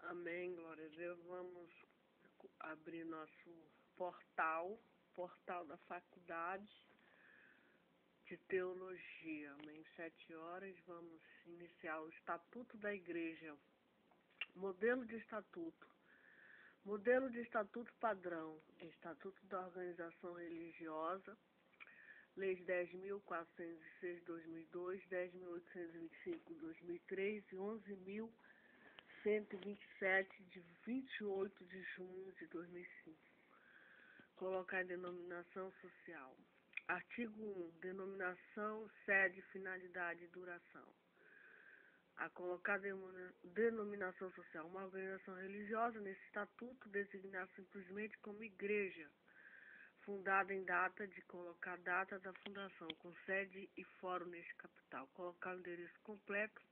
Amém, glória a Deus. Vamos abrir nosso portal da faculdade de teologia. Amém. 7 horas, vamos iniciar o Estatuto da Igreja. Modelo de Estatuto. Modelo de Estatuto padrão. Estatuto da Organização Religiosa. Leis 10.406, 2002, 10.825, 2003 e 11.127, de 28 de junho de 2005. Colocar denominação social. Artigo 1. Denominação, sede, finalidade e duração. A colocar denominação social. Uma organização religiosa, nesse estatuto, designar simplesmente como igreja, fundada em data de colocar data da fundação, com sede e fórum neste capital. Colocar o endereço completo.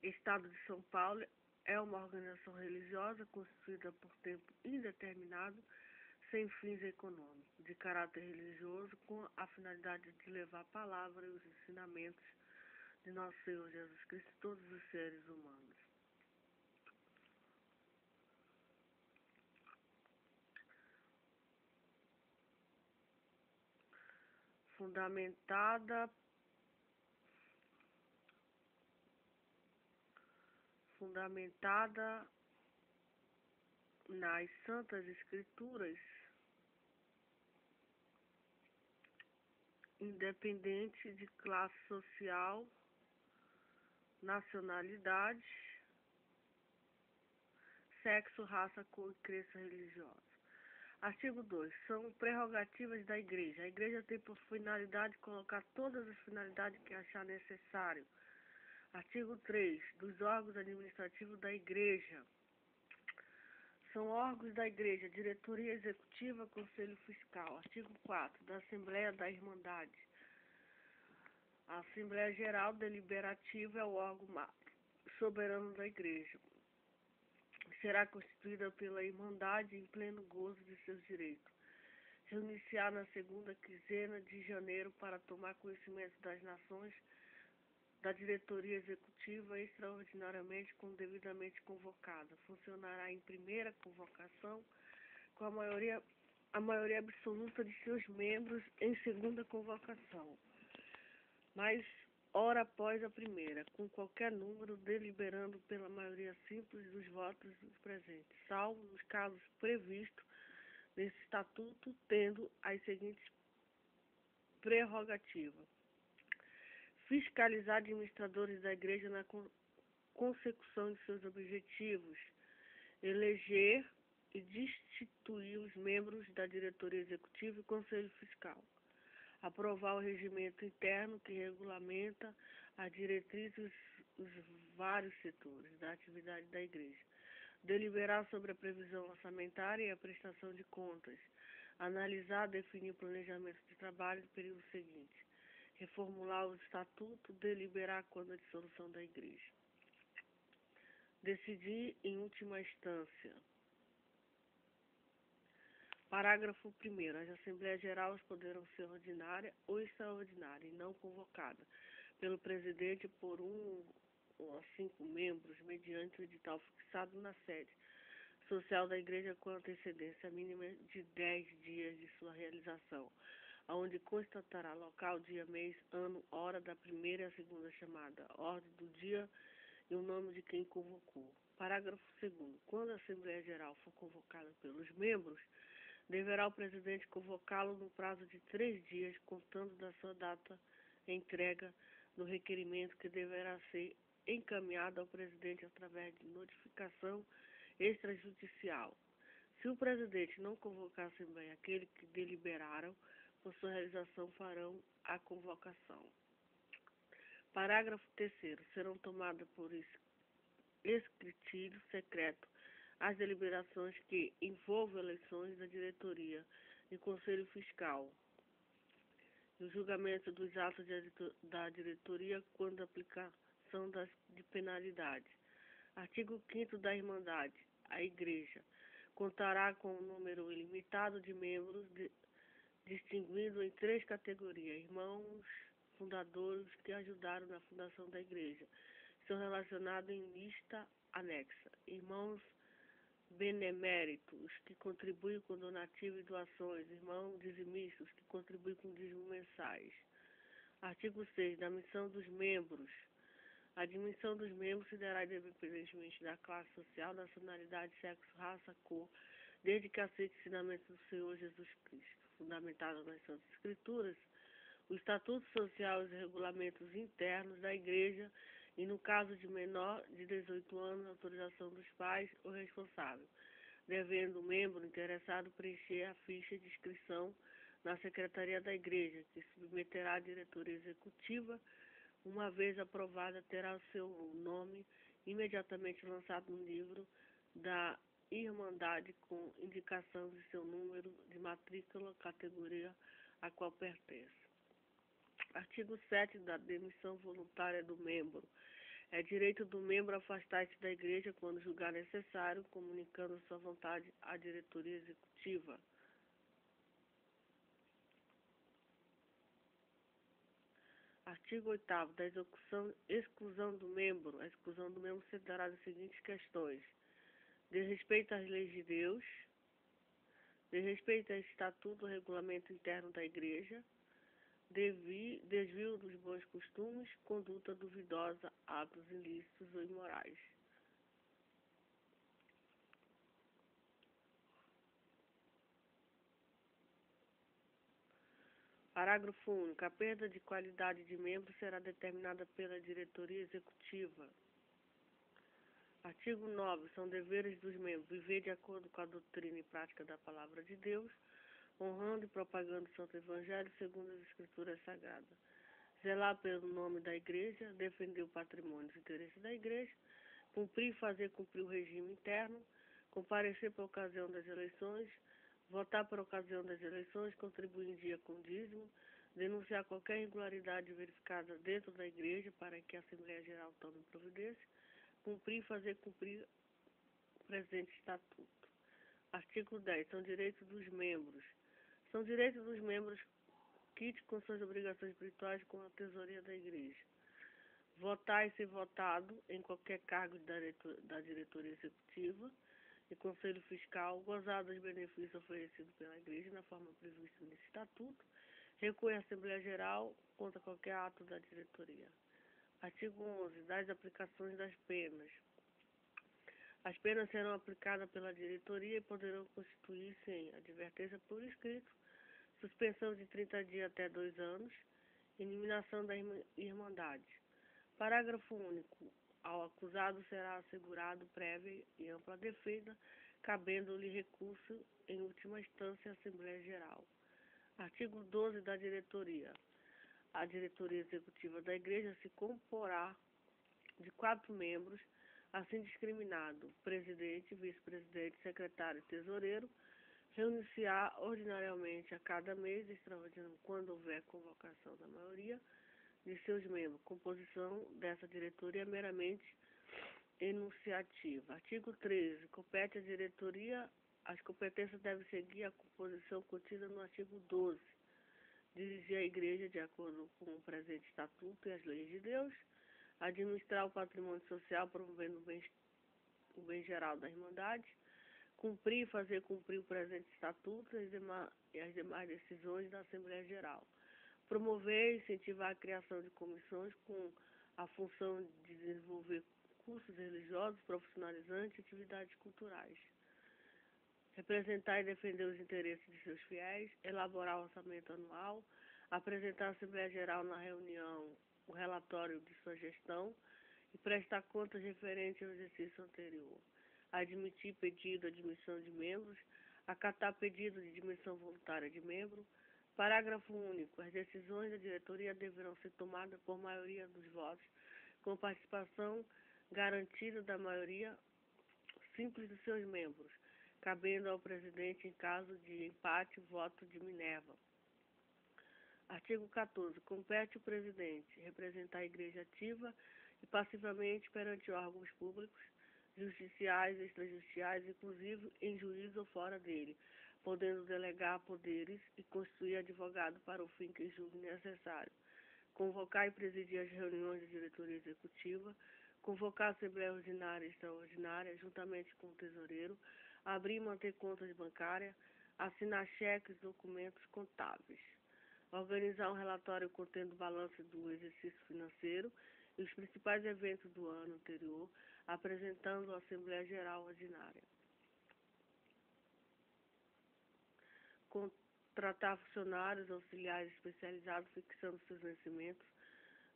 Estado de São Paulo é uma organização religiosa constituída por tempo indeterminado, sem fins econômicos, de caráter religioso, com a finalidade de levar a palavra e os ensinamentos de nosso Senhor Jesus Cristo a todos os seres humanos. Fundamentada nas Santas Escrituras, independente de classe social, nacionalidade, sexo, raça, cor e crença religiosa. Artigo 2. São prerrogativas da Igreja. A Igreja tem por finalidade colocar todas as finalidades que achar necessário. Artigo 3. Dos órgãos administrativos da Igreja. São órgãos da Igreja: diretoria executiva, conselho fiscal. Artigo 4. Da Assembleia da Irmandade. A Assembleia Geral Deliberativa é o órgão soberano da Igreja. Será constituída pela Irmandade em pleno gozo de seus direitos. Reunir-se-á na segunda quinzena de janeiro para tomar conhecimento das nações da diretoria executiva extraordinariamente como devidamente convocada. Funcionará em primeira convocação com a maioria absoluta de seus membros em segunda convocação, mas ora após a primeira, com qualquer número, deliberando pela maioria simples dos votos dos presentes, salvo nos casos previstos nesse estatuto, tendo as seguintes prerrogativas: fiscalizar administradores da Igreja na consecução de seus objetivos, eleger e destituir os membros da diretoria executiva e conselho fiscal, aprovar o regimento interno que regulamenta as diretrizes dos vários setores da atividade da Igreja, deliberar sobre a previsão orçamentária e a prestação de contas, analisar, definir o planejamento de trabalho do período seguinte, reformular o estatuto, deliberar quando a dissolução da Igreja, decidir em última instância. Parágrafo 1º. As Assembleias Gerais poderão ser ordinária ou extraordinária e não convocada pelo presidente por 1 ou 5 membros, mediante o edital fixado na sede social da Igreja com antecedência mínima de 10 dias de sua realização, onde constatará local, dia, mês, ano, hora da primeira e a segunda chamada, ordem do dia e o nome de quem convocou. Parágrafo 2º. Quando a Assembleia Geral for convocada pelos membros, deverá o presidente convocá-lo no prazo de 3 dias, contando da sua data entrega no requerimento, que deverá ser encaminhado ao presidente através de notificação extrajudicial. Se o presidente não convocar a Assembleia, aqueles que deliberaram, por sua realização farão a convocação. Parágrafo 3º. Serão tomadas por escrutínio secreto as deliberações que envolvam eleições da diretoria e conselho fiscal, e o julgamento dos atos da diretoria quando a aplicação de penalidades. Artigo 5º da Irmandade. A Igreja contará com um número ilimitado de membros, distinguindo em 3 categorias: irmãos fundadores que ajudaram na fundação da Igreja, estão relacionados em lista anexa. Irmãos beneméritos, que contribuem com donativo e doações. Irmãos dizimistas, que contribuem com dízimos mensais. Artigo 6. Da missão dos membros. A admissão dos membros se dará independentemente da classe social, nacionalidade, sexo, raça, cor, desde que aceite o ensinamento do Senhor Jesus Cristo, fundamentado nas Santas Escrituras, o estatuto social e os regulamentos internos da Igreja e, no caso de menor de 18 anos, autorização dos pais ou responsável, devendo o membro interessado preencher a ficha de inscrição na Secretaria da Igreja, que submeterá à diretoria executiva. Uma vez aprovada, terá o seu nome imediatamente lançado no livro da Irmandade com indicação de seu número de matrícula, categoria a qual pertence. Artigo 7 da demissão voluntária do membro. É direito do membro afastar-se da Igreja quando julgar necessário, comunicando sua vontade à diretoria executiva. Artigo 8º da exclusão do membro. A exclusão do membro se dará das seguintes questões: desrespeito às leis de Deus, desrespeito ao estatuto ou regulamento interno da Igreja, desvio dos bons costumes, conduta duvidosa, atos ilícitos ou imorais. Parágrafo único. A perda de qualidade de membro será determinada pela diretoria executiva. Artigo 9. São deveres dos membros viver de acordo com a doutrina e prática da Palavra de Deus, honrando e propagando o Santo Evangelho segundo as Escrituras Sagradas. Zelar pelo nome da Igreja, defender o patrimônio e os interesses da Igreja, cumprir e fazer cumprir o regime interno, comparecer por ocasião das eleições, votar por ocasião das eleições, contribuir em dia com dízimo, denunciar qualquer irregularidade verificada dentro da Igreja para que a Assembleia Geral tome providência, cumprir e fazer cumprir o presente estatuto. Artigo 10. São direitos dos membros. São direitos dos membros quite com suas obrigações espirituais com a tesouraria da Igreja. Votar e ser votado em qualquer cargo da diretoria executiva e conselho fiscal, gozar dos benefícios oferecidos pela Igreja na forma prevista nesse estatuto, recorrer à Assembleia Geral contra qualquer ato da diretoria. Artigo 11. Das aplicações das penas. As penas serão aplicadas pela diretoria e poderão constituir-se em advertência por escrito, suspensão de 30 dias até 2 anos, eliminação da irmandade. Parágrafo único. Ao acusado será assegurado prévia e ampla defesa, cabendo-lhe recurso em última instância à Assembleia Geral. Artigo 12 da diretoria. A diretoria executiva da Igreja se comporá de 4 membros, assim discriminado: presidente, vice-presidente, secretário e tesoureiro. Reunir-se-á ordinariamente a cada mês, extraordinário quando houver convocação da maioria de seus membros. Composição dessa diretoria é meramente enunciativa. Artigo 13. Compete à diretoria, as competências devem seguir a composição contida no artigo 12. Dirigir a Igreja de acordo com o presente estatuto e as leis de Deus. Administrar o patrimônio social, promovendo o bem geral da Irmandade. Cumprir e fazer cumprir o presente estatuto e as demais decisões da Assembleia Geral. Promover e incentivar a criação de comissões com a função de desenvolver cursos religiosos, profissionalizantes e atividades culturais. Representar e defender os interesses de seus fiéis, elaborar o orçamento anual, apresentar à Assembleia Geral na reunião o relatório de sua gestão e prestar contas referentes ao exercício anterior. Admitir pedido de admissão de membros, acatar pedido de admissão voluntária de membro. Parágrafo único. As decisões da diretoria deverão ser tomadas por maioria dos votos, com participação garantida da maioria simples dos seus membros, cabendo ao presidente, em caso de empate, voto de Minerva. Artigo 14. Compete ao presidente representar a Igreja ativa e passivamente perante órgãos públicos, judiciais, extrajudiciais, inclusive em juízo ou fora dele, podendo delegar poderes e constituir advogado para o fim que julgue necessário, convocar e presidir as reuniões da diretoria executiva, convocar a Assembleia Ordinária e Extraordinária, juntamente com o tesoureiro, abrir e manter contas bancárias, assinar cheques e documentos contábeis, organizar um relatório contendo o balanço do exercício financeiro e os principais eventos do ano anterior, apresentando à Assembleia Geral Ordinária. Contratar funcionários auxiliares especializados, fixando seus vencimentos,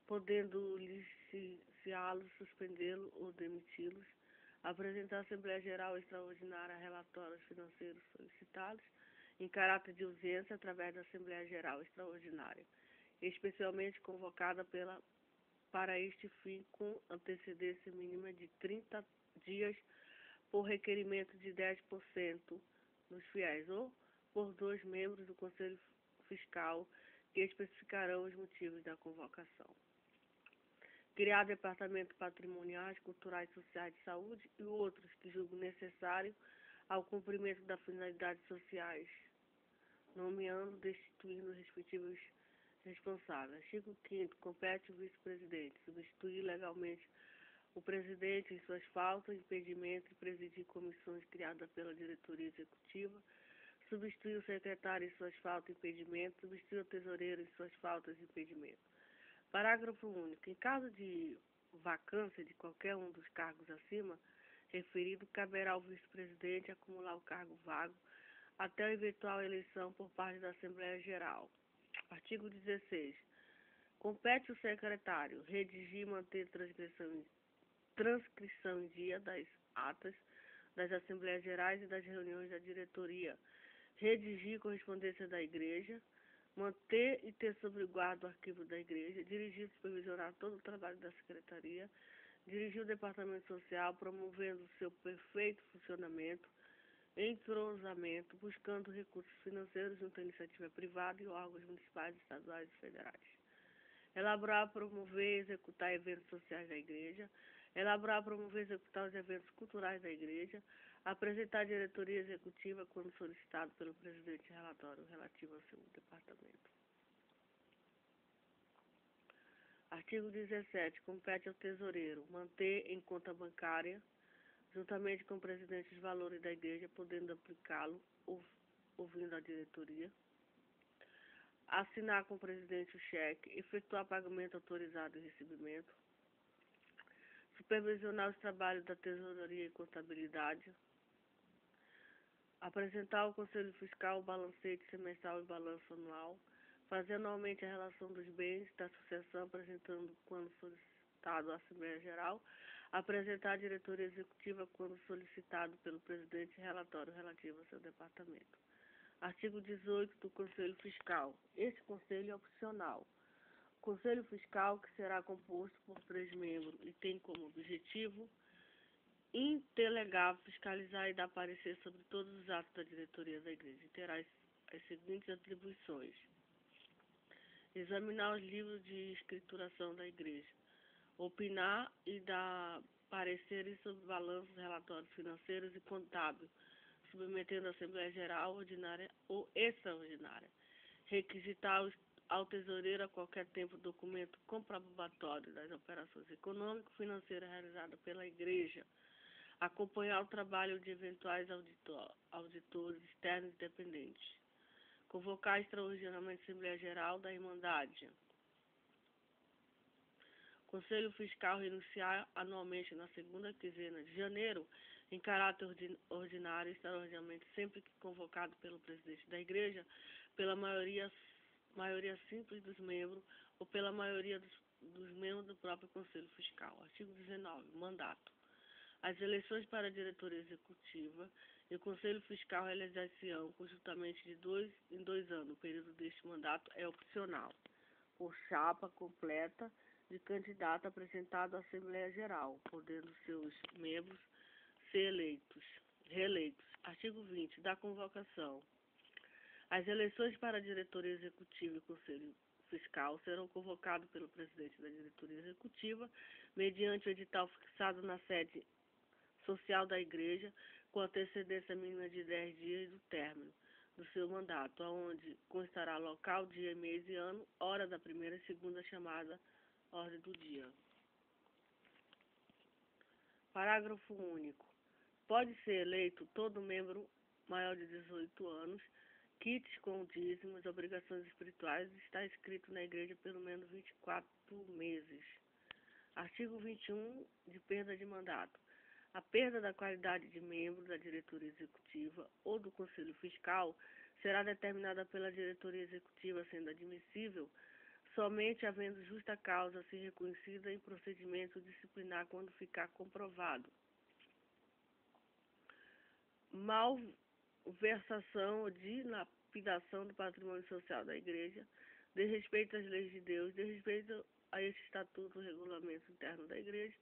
podendo licenciá-los, suspendê-los ou demiti-los, apresentar à Assembleia Geral Extraordinária relatórios financeiros solicitados, em caráter de urgência, através da Assembleia Geral Extraordinária, especialmente convocada para este fim com antecedência mínima de 30 dias por requerimento de 10% dos fiéis ou por 2 membros do Conselho Fiscal que especificarão os motivos da convocação. Criar departamentos patrimoniais, culturais, sociais de saúde e outros que julgam necessário ao cumprimento das finalidades sociais, nomeando, destituindo os respectivos responsáveis. Artigo 5º. Compete o vice-presidente substituir legalmente o presidente em suas faltas, impedimentos e presidir comissões criadas pela diretoria executiva, substituir o secretário em suas faltas e impedimentos, substituir o tesoureiro em suas faltas e impedimentos. Parágrafo único. Em caso de vacância de qualquer um dos cargos acima referido, caberá ao vice-presidente acumular o cargo vago até a eventual eleição por parte da Assembleia Geral. Artigo 16. Compete ao secretário redigir e manter transcrição em dia das atas das Assembleias Gerais e das reuniões da diretoria, redigir correspondência da Igreja, manter e ter sob guarda o arquivo da Igreja, dirigir e supervisionar todo o trabalho da Secretaria, dirigir o Departamento Social, promovendo seu perfeito funcionamento, entrosamento, buscando recursos financeiros junto à iniciativa privada e órgãos municipais, estaduais e federais. Elaborar, promover e executar eventos sociais da Igreja, elaborar, promover e executar os eventos culturais da Igreja, apresentar à diretoria executiva, quando solicitado pelo presidente, relatório relativo ao seu departamento. Artigo 17. Compete ao tesoureiro manter em conta bancária, juntamente com o presidente, os valores da Igreja, podendo aplicá-lo, ouvindo a diretoria, assinar com o presidente o cheque, efetuar pagamento autorizado e recebimento, supervisionar os trabalhos da tesouraria e contabilidade, apresentar ao Conselho Fiscal o balancete semestral e balanço anual, fazer anualmente a relação dos bens da associação, apresentando quando solicitado à Assembleia Geral, apresentar à diretoria executiva quando solicitado pelo presidente relatório relativo ao seu departamento. Artigo 18 do Conselho Fiscal. Este conselho é opcional. O Conselho Fiscal, que será composto por 3 membros e tem como objetivo intelegável fiscalizar e dar parecer sobre todos os atos da diretoria da Igreja, e terá as seguintes atribuições: examinar os livros de escrituração da Igreja, opinar e dar pareceres sobre balanços, relatórios financeiros e contábeis, submetendo à Assembleia Geral Ordinária ou Extraordinária, requisitar ao tesoureiro a qualquer tempo documento comprobatório das operações econômico-financeiras realizadas pela Igreja, acompanhar o trabalho de eventuais auditores externos independentes, convocar extraordinariamente a Assembleia Geral da Irmandade. Conselho Fiscal renunciar anualmente na segunda quinzena de janeiro, em caráter ordinário e extraordinariamente, sempre que convocado pelo presidente da Igreja, pela maioria simples dos membros ou pela maioria dos membros do próprio Conselho Fiscal. Artigo 19. Mandato. As eleições para a diretoria executiva e o Conselho Fiscal realizar-se-ão conjuntamente de 2 em 2 anos. O período deste mandato é opcional, por chapa completa de candidato apresentado à Assembleia Geral, podendo seus membros ser reeleitos. Artigo 20. Da convocação. As eleições para a diretoria executiva e Conselho Fiscal serão convocados pelo presidente da diretoria executiva, mediante o edital fixado na sede social da Igreja, com antecedência mínima de 10 dias do término do seu mandato, onde constará local, dia, mês e ano, hora da primeira e segunda chamada, ordem do dia. Parágrafo único. Pode ser eleito todo membro maior de 18 anos, quites com dízimos, obrigações espirituais, está escrito na igreja pelo menos 24 meses. Artigo 21, de perda de mandato. A perda da qualidade de membro da diretoria executiva ou do conselho fiscal será determinada pela diretoria executiva, sendo admissível somente havendo justa causa a ser reconhecida em procedimento disciplinar quando ficar comprovado malversação ou dilapidação do patrimônio social da igreja, desrespeito às leis de Deus, desrespeito a este estatuto, o regulamento interno da igreja,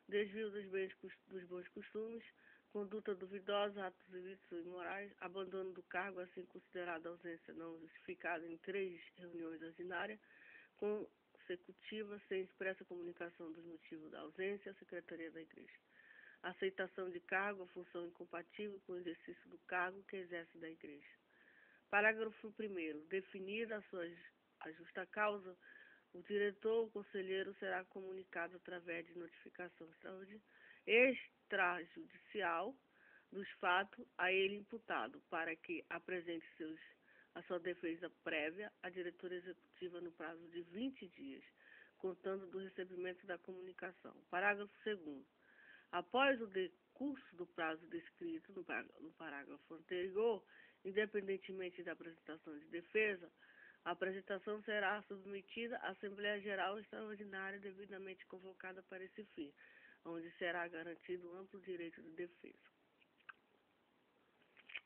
desvio dos bons costumes, conduta duvidosa, atos ilícitos e imorais, abandono do cargo, assim considerada ausência não justificada em 3 reuniões ordinárias, consecutiva, sem expressa comunicação dos motivos da ausência à Secretaria da Igreja. Aceitação de cargo ou função incompatível com o exercício do cargo que exerce da Igreja. Parágrafo 1º. Definida a justa causa, o diretor ou conselheiro será comunicado através de notificação extrajudicial dos fatos a ele imputado, para que apresente a sua defesa prévia à diretoria executiva no prazo de 20 dias, contando do recebimento da comunicação. Parágrafo 2º. Após o decurso do prazo descrito no parágrafo anterior, independentemente da apresentação de defesa, a apresentação será submetida à Assembleia Geral Extraordinária devidamente convocada para esse fim, onde será garantido um amplo direito de defesa.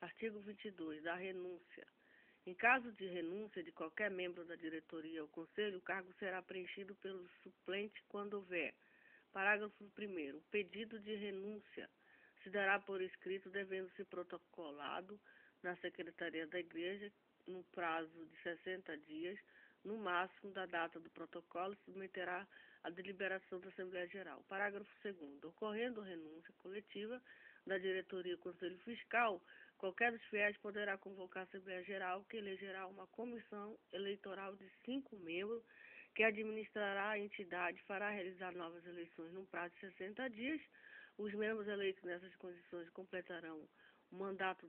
Artigo 22. Da renúncia. Em caso de renúncia de qualquer membro da diretoria ou conselho, o cargo será preenchido pelo suplente quando houver. Parágrafo 1º. O pedido de renúncia se dará por escrito, devendo ser protocolado na Secretaria da Igreja no prazo de 60 dias, no máximo da data do protocolo, e submeterá à deliberação da Assembleia Geral. Parágrafo 2º. Ocorrendo renúncia coletiva da diretoria e conselho fiscal, qualquer dos fiéis poderá convocar a Assembleia Geral, que elegerá uma comissão eleitoral de 5 membros, que administrará a entidade, fará realizar novas eleições num prazo de 60 dias. Os membros eleitos nessas condições completarão o mandato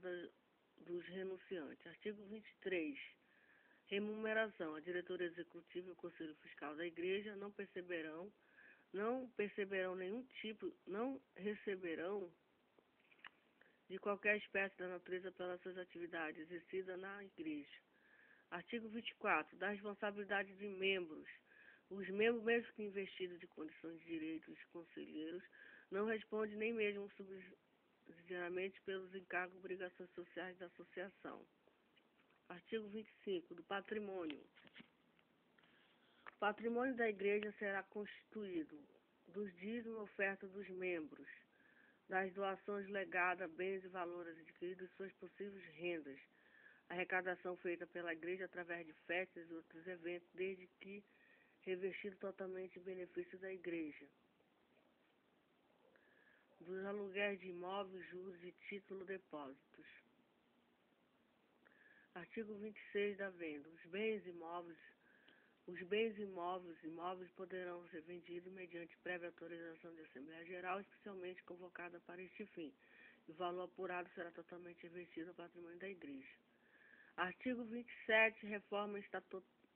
dos renunciantes. Artigo 23. Remuneração. A diretoria executiva e o conselho fiscal da igreja não receberão de qualquer espécie da natureza pelas suas atividades exercidas na igreja. Artigo 24. Da responsabilidade de membros. Os membros, mesmo que investidos de condições de direitos conselheiros, não respondem nem mesmo subsidiariamente pelos encargos e obrigações sociais da associação. Artigo 25. Do patrimônio. O patrimônio da igreja será constituído dos dízimos e ofertas dos membros, das doações legadas, bens e valores adquiridos e suas possíveis rendas, arrecadação feita pela igreja através de festas e outros eventos, desde que revestido totalmente em benefício da igreja, dos aluguéis de imóveis, juros e título depósitos. Artigo 26 da venda. Os bens imóveis poderão ser vendidos mediante prévia autorização de Assembleia Geral, especialmente convocada para este fim. O valor apurado será totalmente investido no patrimônio da igreja. Artigo 27. Reforma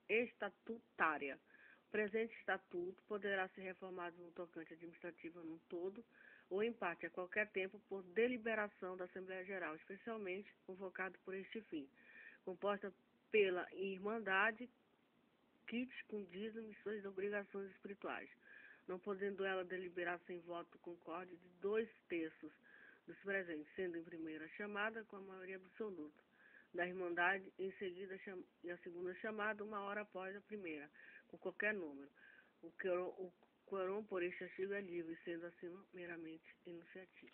estatutária. O presente estatuto poderá ser reformado no tocante administrativo num todo ou em parte a qualquer tempo por deliberação da Assembleia Geral, especialmente convocado por este fim, composta pela Irmandade, quites com dízimos e suas obrigações espirituais, não podendo ela deliberar sem voto concorde de 2/3 dos presentes, sendo em primeira chamada com a maioria absoluta da Irmandade, em seguida e a segunda chamada 1 hora após a primeira, com qualquer número. O quórum por este artigo é livre, sendo assim meramente enunciativo.